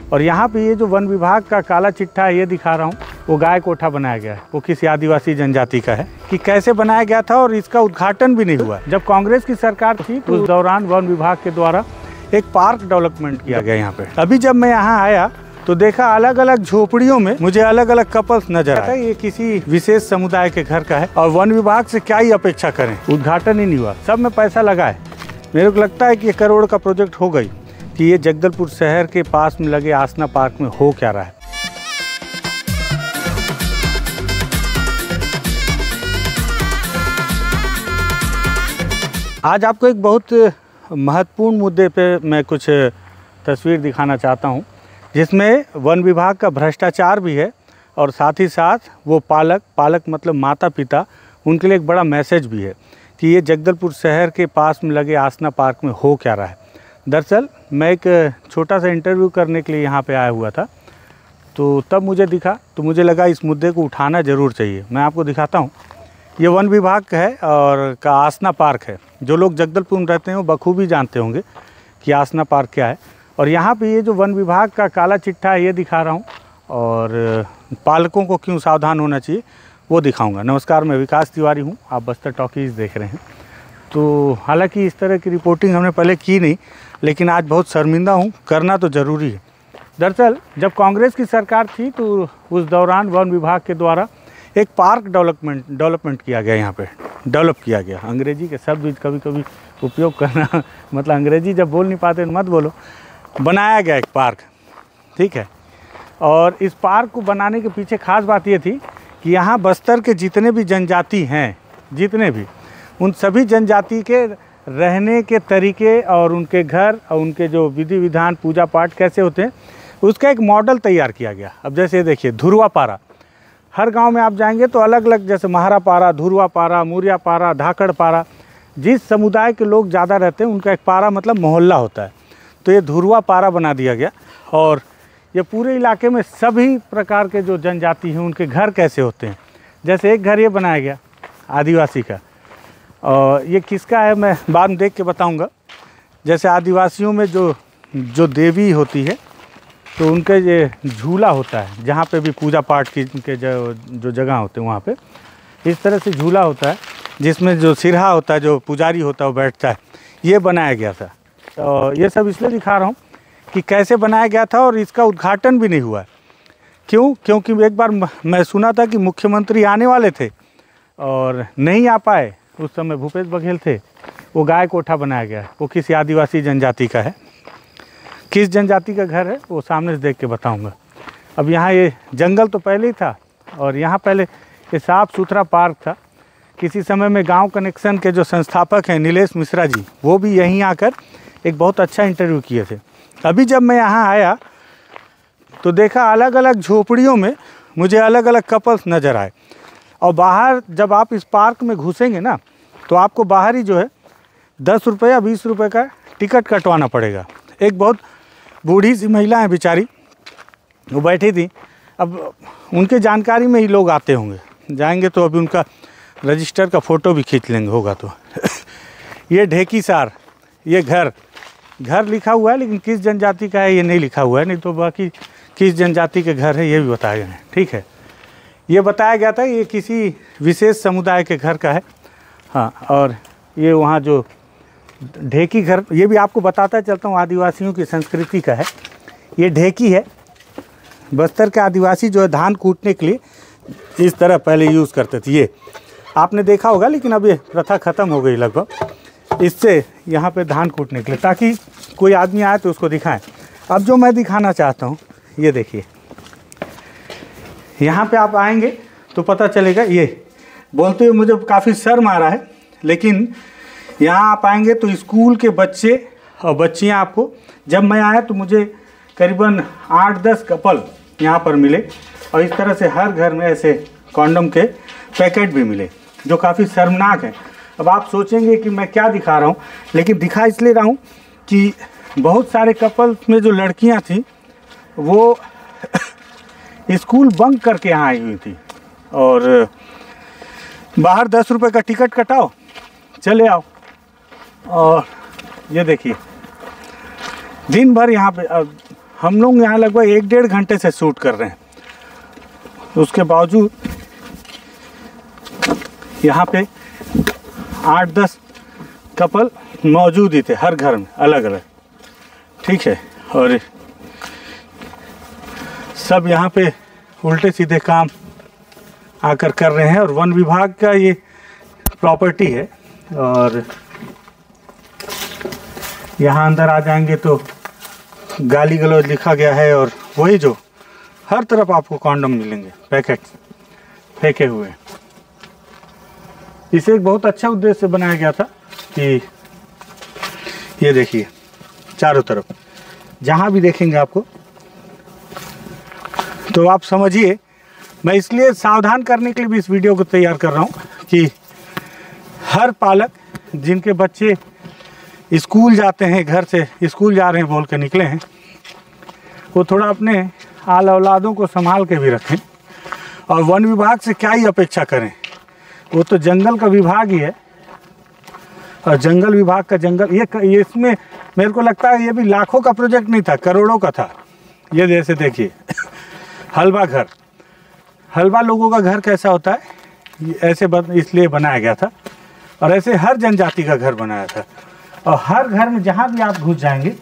और यहाँ पे ये जो वन विभाग का काला चिट्ठा है ये दिखा रहा हूँ, वो गाय कोठा बनाया गया है, वो किसी आदिवासी जनजाति का है। कि कैसे बनाया गया था और इसका उद्घाटन भी नहीं हुआ। जब कांग्रेस की सरकार थी तो उस दौरान वन विभाग के द्वारा एक पार्क डेवलपमेंट किया गया यहाँ पे। अभी जब मैं यहाँ आया तो देखा अलग अलग झोपड़ियों में मुझे अलग अलग कपल्स नजर आए। ये किसी विशेष समुदाय के घर का है और वन विभाग से क्या ही अपेक्षा करें, उद्घाटन ही नहीं हुआ। सब में पैसा लगा है। मेरे को लगता है कि 1 करोड़ का प्रोजेक्ट हो गई। कि ये जगदलपुर शहर के पास में लगे आसना पार्क में हो क्या रहा है। आज आपको एक बहुत महत्वपूर्ण मुद्दे पे मैं कुछ तस्वीर दिखाना चाहता हूँ, जिसमें वन विभाग का भ्रष्टाचार भी है और साथ ही साथ वो पालक मतलब माता पिता, उनके लिए एक बड़ा मैसेज भी है कि ये जगदलपुर शहर के पास में लगे आसना पार्क में हो क्या रहा है। दरअसल मैं एक छोटा सा इंटरव्यू करने के लिए यहाँ पे आया हुआ था, तो तब मुझे दिखा तो मुझे लगा इस मुद्दे को उठाना ज़रूर चाहिए। मैं आपको दिखाता हूँ। ये वन विभाग का है और का आसना पार्क है। जो लोग जगदलपुर में रहते हैं वो बखूबी जानते होंगे कि आसना पार्क क्या है। और यहाँ पे ये जो वन विभाग का काला चिट्ठा है ये दिखा रहा हूँ और पालकों को क्यों सावधान होना चाहिए वो दिखाऊंगा। नमस्कार, मैं विकास तिवारी हूँ, आप बस्तर टॉकीज़ देख रहे हैं। तो हालांकि इस तरह की रिपोर्टिंग हमने पहले की नहीं, लेकिन आज बहुत शर्मिंदा हूँ, करना तो ज़रूरी है। दरअसल जब कांग्रेस की सरकार थी तो उस दौरान वन विभाग के द्वारा एक पार्क डेवलपमेंट किया गया, यहाँ पे डेवलप किया गया। अंग्रेजी के शब्द कभी कभी उपयोग करना मतलब अंग्रेजी जब बोल नहीं पाते मत बोलो। बनाया गया एक पार्क, ठीक है। और इस पार्क को बनाने के पीछे खास बात ये थी कि यहाँ बस्तर के जितने भी जनजाति हैं, जितने भी, उन सभी जनजाति के रहने के तरीके और उनके घर और उनके जो विधि विधान पूजा पाठ कैसे होते हैं उसका एक मॉडल तैयार किया गया। अब जैसे देखिए धुरवा पारा, हर गांव में आप जाएंगे तो अलग अलग, जैसे महारा पारा, धुरवा पारा, मुरिया पारा, धाकड़ पारा, जिस समुदाय के लोग ज़्यादा रहते हैं उनका एक पारा मतलब मोहल्ला होता है। तो ये धुरवा पारा बना दिया गया और ये पूरे इलाके में सभी प्रकार के जो जनजाति हैं उनके घर कैसे होते हैं। जैसे एक घर ये बनाया गया आदिवासी का, और ये किसका है मैं बाद में देख के बताऊंगा। जैसे आदिवासियों में जो देवी होती है तो उनके ये झूला होता है, जहाँ पे भी पूजा पाठ की के जो जगह होते हैं वहाँ पे इस तरह से झूला होता है, जिसमें जो सिरहा होता है, जो पुजारी होता है वो बैठता है। ये बनाया गया था। और ये सब इसलिए दिखा रहा हूँ कि कैसे बनाया गया था और इसका उद्घाटन भी नहीं हुआ है। क्योंकि एक बार मैं सुना था कि मुख्यमंत्री आने वाले थे और नहीं आ पाए। उस समय भूपेश बघेल थे। वो गाय कोठा बनाया गया है, वो किसी आदिवासी जनजाति का है। किस जनजाति का घर है वो सामने से देख के बताऊंगा। अब यहाँ ये जंगल तो पहले ही था और यहाँ पहले ये साफ़ सुथरा पार्क था। किसी समय में गांव कनेक्शन के जो संस्थापक हैं नीलेश मिश्रा जी, वो भी यहीं आकर एक बहुत अच्छा इंटरव्यू किए थे। अभी जब मैं यहाँ आया तो देखा अलग अलग झोपड़ियों में मुझे अलग अलग कपल्स नज़र आए। और बाहर जब आप इस पार्क में घुसेंगे ना तो आपको बाहर ही जो है 10 रुपये 20 रुपये का टिकट कटवाना पड़ेगा। एक बहुत बूढ़ी सी महिला है बेचारी, वो बैठी थी। अब उनके जानकारी में ही लोग आते होंगे, जाएंगे तो अभी उनका रजिस्टर का फ़ोटो भी खींच लेंगे होगा तो। ये ढेकीसार, ये घर लिखा हुआ है, लेकिन किस जनजाति का है ये नहीं लिखा हुआ है। नहीं तो बाकी किस जनजाति के घर है ये भी बताया गया है, ठीक है। ये बताया गया था ये किसी विशेष समुदाय के घर का है। हाँ, और ये वहाँ जो ढेकी घर, ये भी आपको बताता चलता हूँ, आदिवासियों की संस्कृति का है। ये ढेकी है। बस्तर के आदिवासी जो है धान कूटने के लिए इस तरह पहले यूज़ करते थे। ये आपने देखा होगा, लेकिन अब ये प्रथा ख़त्म हो गई लगभग। इससे यहाँ पे धान कूटने के लिए, ताकि कोई आदमी आए तो उसको दिखाएं। अब जो मैं दिखाना चाहता हूँ ये देखिए, यहाँ पे आप आएंगे तो पता चलेगा। ये बोलते हुए मुझे काफ़ी शर्म आ रहा है, लेकिन यहाँ आप आएंगे तो स्कूल के बच्चे और बच्चियाँ आपको, जब मैं आया तो मुझे करीबन 8-10 कपल यहाँ पर मिले। और इस तरह से हर घर में ऐसे कॉन्डम के पैकेट भी मिले, जो काफ़ी शर्मनाक है। अब आप सोचेंगे कि मैं क्या दिखा रहा हूँ, लेकिन दिखा इसलिए रहा हूँ कि बहुत सारे कपल्स में जो लड़कियाँ थी वो स्कूल बंक करके यहाँ आई हुई थी और बाहर 10 रुपये का टिकट कटाओ, चले आओ। और ये देखिए दिन भर यहाँ पे हम लोग यहाँ लगभग 1-1.5 घंटे से शूट कर रहे हैं, उसके बावजूद यहाँ पे 8-10 कपल मौजूद ही थे, हर घर में अलग अलग, ठीक है। और सब यहाँ पे उल्टे सीधे काम आकर कर रहे हैं। और वन विभाग का ये प्रॉपर्टी है। और यहाँ अंदर आ जाएंगे तो गाली गलौज लिखा गया है, और वही जो हर तरफ आपको कॉन्डम मिलेंगे, पैकेट फेंके हुए। इसे एक बहुत अच्छा उद्देश्य से बनाया गया था कि ये देखिए चारों तरफ जहाँ भी देखेंगे आपको, तो आप समझिए, मैं इसलिए सावधान करने के लिए भी इस वीडियो को तैयार कर रहा हूँ कि हर पालक जिनके बच्चे स्कूल जाते हैं, घर से स्कूल जा रहे हैं बोल के निकले हैं, वो थोड़ा अपने आल औलादों को संभाल के भी रखें। और वन विभाग से क्या ही अपेक्षा करें, वो तो जंगल का विभाग ही है। और जंगल विभाग का जंगल ये इसमें मेरे को लगता है ये भी लाखों का प्रोजेक्ट नहीं था, करोड़ों का था। ये जैसे देखिए हलवा घर, हलवा लोगों का घर कैसा होता है, ऐसे इसलिए बनाया गया था। और ऐसे हर जनजाति का घर बनाया था। और हर घर में जहाँ भी आप घुस जाएंगे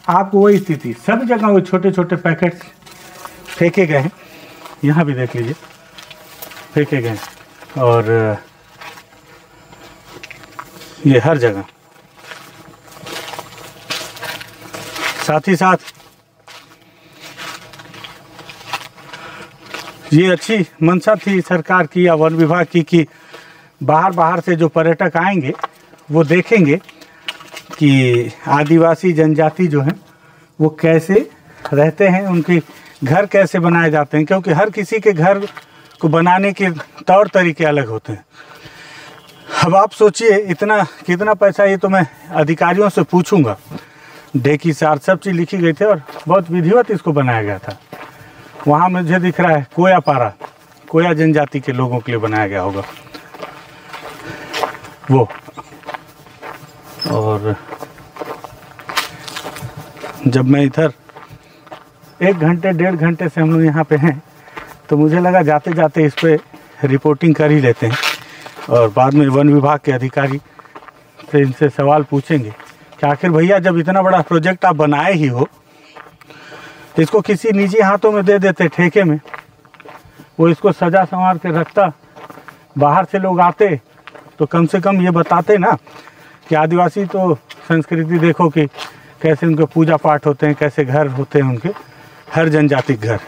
आपको वही स्थिति, सभी जगह वो छोटे छोटे पैकेट फेंके गए हैं। यहाँ भी देख लीजिए फेंके गए हैं। और ये हर जगह, साथ ही साथ ये अच्छी मंशा थी सरकार की या वन विभाग की कि बाहर से जो पर्यटक आएंगे वो देखेंगे कि आदिवासी जनजाति जो हैं वो कैसे रहते हैं, उनके घर कैसे बनाए जाते हैं। क्योंकि हर किसी के घर को बनाने के तौर तरीके अलग होते हैं। अब आप सोचिए इतना कितना पैसा, ये तो मैं अधिकारियों से पूछूंगा। ढेकी सार सब चीज़ लिखी गई थी और बहुत विधिवत इसको बनाया गया था। वहाँ मुझे दिख रहा है कोया पारा, कोया जनजाति के लोगों के लिए बनाया गया होगा वो। और जब मैं इधर 1-1.5 घंटे से हम लोग यहाँ पे हैं, तो मुझे लगा जाते जाते इस पर रिपोर्टिंग कर ही लेते हैं। और बाद में वन विभाग के अधिकारी से इनसे सवाल पूछेंगे कि आखिर भैया जब इतना बड़ा प्रोजेक्ट आप बनाए ही हो, इसको किसी निजी हाथों में दे देते ठेके में, वो इसको सजा संवार के रखता, बाहर से लोग आते तो कम से कम ये बताते ना कि आदिवासी तो संस्कृति देखो कि कैसे उनके पूजा पाठ होते हैं, कैसे घर होते हैं उनके, हर जनजाति घर।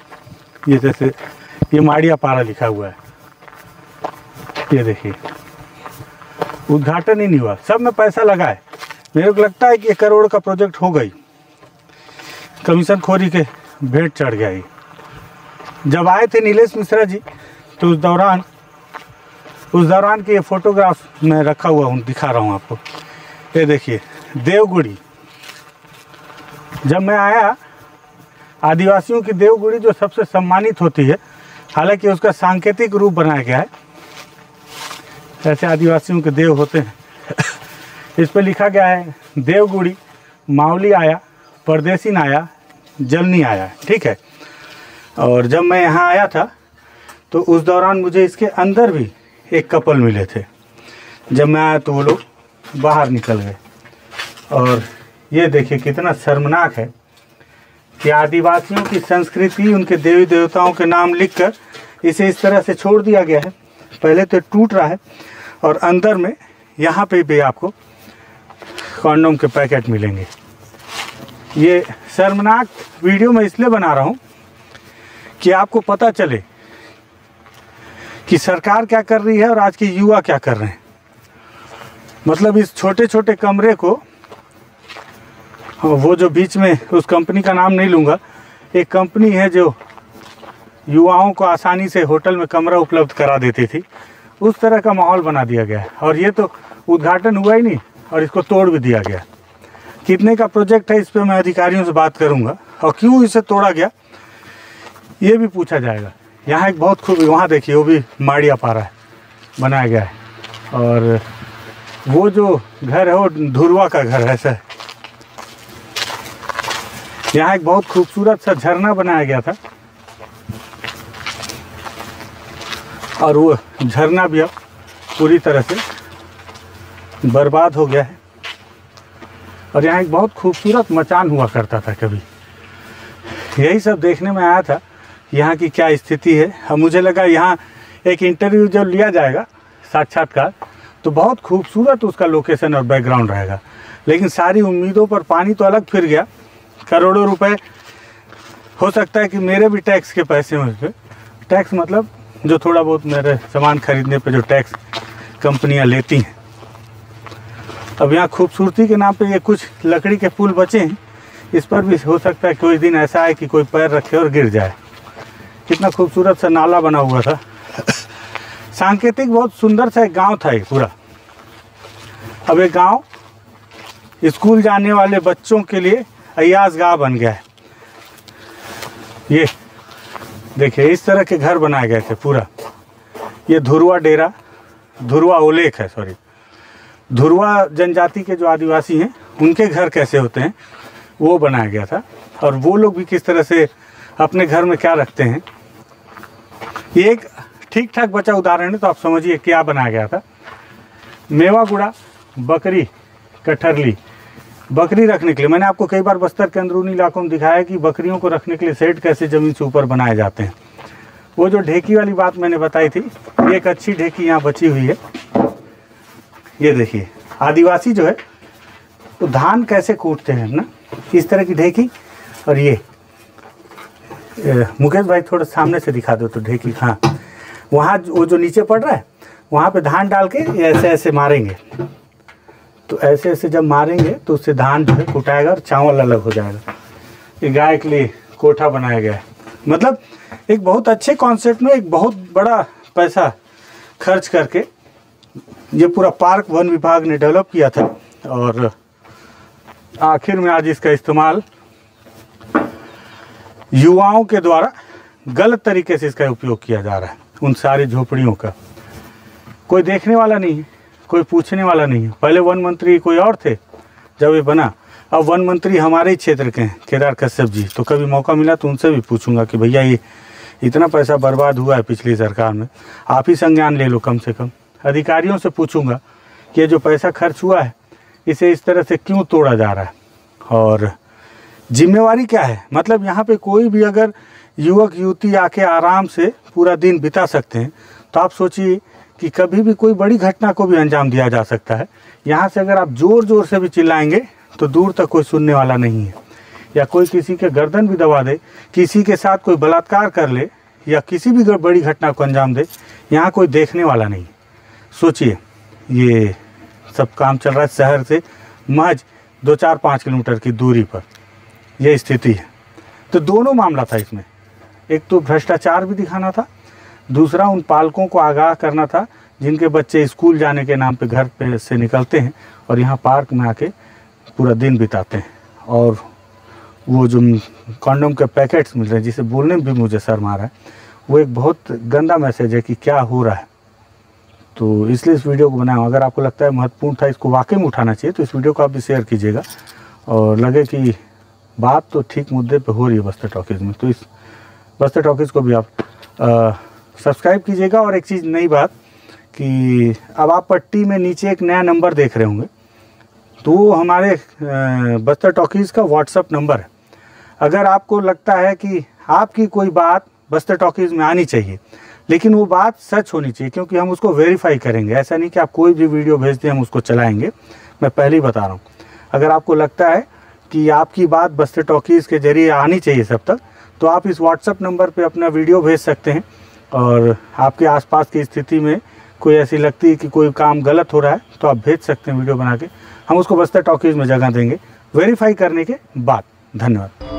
ये जैसे ये माड़िया पारा लिखा हुआ है, ये देखिए उद्घाटन ही नहीं हुआ, सब में पैसा लगा है। मेरे को लगता है कि 1 करोड़ का प्रोजेक्ट हो गई, कमीशन खोरी के भेंट चढ़ गया। ये जब आए थे नीलेश मिश्रा जी, तो उस दौरान की ये फोटोग्राफ मैं रखा हुआ हूँ, दिखा रहा हूँ आपको। ये देखिए देवगुड़ी, जब मैं आया, आदिवासियों की देवगुड़ी जो सबसे सम्मानित होती है, हालांकि उसका सांकेतिक रूप बनाया गया है, ऐसे आदिवासियों के देव होते हैं। इस पर लिखा गया है देवगुड़ी मावली आया, परदेसी ना आया, जलनी आया, ठीक है। और जब मैं यहाँ आया था तो उस दौरान मुझे इसके अंदर भी एक कपल मिले थे। जब मैं आया तो वो लोग बाहर निकल गए। और ये देखिए कितना शर्मनाक है कि आदिवासियों की संस्कृति, उनके देवी देवताओं के नाम लिखकर इसे इस तरह से छोड़ दिया गया है। पहले तो टूट रहा है और अंदर में यहाँ पे भी आपको कॉन्डोम के पैकेट मिलेंगे। ये शर्मनाक वीडियो मैं इसलिए बना रहा हूँ कि आपको पता चले कि सरकार क्या कर रही है और आज के युवा क्या कर रहे हैं। मतलब इस छोटे छोटे कमरे को, वो जो बीच में, उस कंपनी का नाम नहीं लूँगा, एक कंपनी है जो युवाओं को आसानी से होटल में कमरा उपलब्ध करा देती थी, उस तरह का माहौल बना दिया गया है। और ये तो उद्घाटन हुआ ही नहीं और इसको तोड़ भी दिया गया। कितने का प्रोजेक्ट है, इस पर मैं अधिकारियों से बात करूंगा, और क्यों इसे तोड़ा गया ये भी पूछा जाएगा। यहाँ एक बहुत खूब, वहाँ देखिए वो भी माड़िया पारा है, बनाया गया है। और वो जो घर है वो धुरवा का घर है, ऐसा है। यहाँ एक बहुत खूबसूरत सा झरना बनाया गया था और वो झरना भी अब पूरी तरह से बर्बाद हो गया है। और यहाँ एक बहुत खूबसूरत मचान हुआ करता था कभी। यही सब देखने में आया था यहाँ की क्या स्थिति है। अब मुझे लगा यहाँ एक इंटरव्यू जब लिया जाएगा साक्षात्कार तो बहुत खूबसूरत उसका लोकेशन और बैकग्राउंड रहेगा, लेकिन सारी उम्मीदों पर पानी तो अलग फिर गया। करोड़ों रुपए हो सकता है कि मेरे भी टैक्स के पैसे हों इस पर। टैक्स मतलब जो थोड़ा बहुत मेरे सामान खरीदने पे जो टैक्स कंपनियां लेती हैं। अब यहाँ खूबसूरती के नाम पे ये कुछ लकड़ी के पुल बचे हैं, इस पर भी हो सकता है कोई दिन ऐसा है कि कोई पैर रखे और गिर जाए। कितना खूबसूरत सा नाला बना हुआ था। सांकेतिक बहुत सुंदर सा एक गांव था ये पूरा। अब एक गांव स्कूल जाने वाले बच्चों के लिए अयाजगाह बन गया है। ये देखिए इस तरह के घर बनाए गए थे पूरा। ये धुरवा डेरा, धुरवा ओलेख है, सॉरी, धुरवा जनजाति के जो आदिवासी हैं उनके घर कैसे होते हैं वो बनाया गया था। और वो लोग भी किस तरह से अपने घर में क्या रखते हैं। ये एक ठीक ठाक बचा उदाहरण है, तो आप समझिए क्या बनाया गया था। मेवा गुड़ा, बकरी, कटहरली, बकरी रखने के लिए मैंने आपको कई बार बस्तर के अंदरूनी इलाकों में दिखाया कि बकरियों को रखने के लिए शेड कैसे ज़मीन से ऊपर बनाए जाते हैं। वो जो ढेकी वाली बात मैंने बताई थी, एक अच्छी ढेकी यहाँ बची हुई है। ये देखिए आदिवासी जो है तो धान कैसे कूटते हैं ना, इस तरह की ढेकी। और ये मुकेश भाई थोड़ा सामने से दिखा दो तो ढेकी, हाँ, वहाँ वो जो नीचे पड़ रहा है वहाँ पे धान डाल के ऐसे ऐसे मारेंगे। तो ऐसे ऐसे जब मारेंगे तो उससे धान जो है कुटाएगा और चावल अलग हो जाएगा। ये गाय के लिए कोठा बनाया गया है। मतलब एक बहुत अच्छे कॉन्सेप्ट में एक बहुत बड़ा पैसा खर्च करके ये पूरा पार्क वन विभाग ने डेवलप किया था। और आखिर में आज इसका इस्तेमाल युवाओं के द्वारा गलत तरीके से इसका उपयोग किया जा रहा है। उन सारी झोपड़ियों का कोई देखने वाला नहीं है, कोई पूछने वाला नहीं है। पहले वन मंत्री कोई और थे जब ये बना, अब वन मंत्री हमारे ही क्षेत्र के हैं, केदार कश्यप जी। तो कभी मौका मिला तो उनसे भी पूछूंगा कि भैया ये इतना पैसा बर्बाद हुआ है पिछली सरकार में, आप ही संज्ञान ले लो। कम से कम अधिकारियों से पूछूंगा कि ये जो पैसा खर्च हुआ है इसे इस तरह से क्यों तोड़ा जा रहा है और जिम्मेवारी क्या है। मतलब यहाँ पे कोई भी अगर युवक युवती आके आराम से पूरा दिन बिता सकते हैं, तो आप सोचिए कि कभी भी कोई बड़ी घटना को भी अंजाम दिया जा सकता है। यहाँ से अगर आप ज़ोर ज़ोर से भी चिल्लाएंगे तो दूर तक कोई सुनने वाला नहीं है। या कोई किसी के गर्दन भी दबा दे, किसी के साथ कोई बलात्कार कर ले या किसी भी बड़ी घटना को अंजाम दे, यहाँ कोई देखने वाला नहीं है। सोचिए ये सब काम चल रहा है शहर से महज 2-4-5 किलोमीटर की दूरी पर, यह स्थिति है। तो दोनों मामला था इसमें, एक तो भ्रष्टाचार भी दिखाना था, दूसरा उन पालकों को आगाह करना था जिनके बच्चे स्कूल जाने के नाम पे घर पे से निकलते हैं और यहाँ पार्क में आके पूरा दिन बिताते हैं। और वो जो कॉन्डोम के पैकेट्स मिल रहे हैं, जिसे बोलने में भी मुझे शर्म आ रहा है, वो एक बहुत गंदा मैसेज है कि क्या हो रहा है। तो इसलिए इस वीडियो को बनाया। अगर आपको लगता है महत्वपूर्ण था, इसको वाकई में उठाना चाहिए, तो इस वीडियो को आप भी शेयर कीजिएगा और लगे कि बात तो ठीक मुद्दे पे हो रही है बस्तर टॉकीज़ में, तो इस बस्तर टॉकीज़ को भी आप सब्सक्राइब कीजिएगा। और एक चीज़ नई बात कि अब आप पट्टी में नीचे एक नया नंबर देख रहे होंगे, तो वो हमारे बस्तर टॉकीज़ का व्हाट्सअप नंबर है। अगर आपको लगता है कि आपकी कोई बात बस्तर टॉकीज़ में आनी चाहिए, लेकिन वो बात सच होनी चाहिए, क्योंकि हम उसको वेरीफाई करेंगे। ऐसा नहीं कि आप कोई भी वीडियो भेज दें हम उसको चलाएँगे। मैं पहले ही बता रहा हूँ, अगर आपको लगता है कि आपकी बात बस्तर टॉकीज़ के जरिए आनी चाहिए सब तक, तो आप इस व्हाट्सएप नंबर पे अपना वीडियो भेज सकते हैं। और आपके आसपास की स्थिति में कोई ऐसी लगती है कि कोई काम गलत हो रहा है, तो आप भेज सकते हैं वीडियो बना के, हम उसको बस्तर टॉकीज़ में जगह देंगे वेरीफाई करने के बाद। धन्यवाद।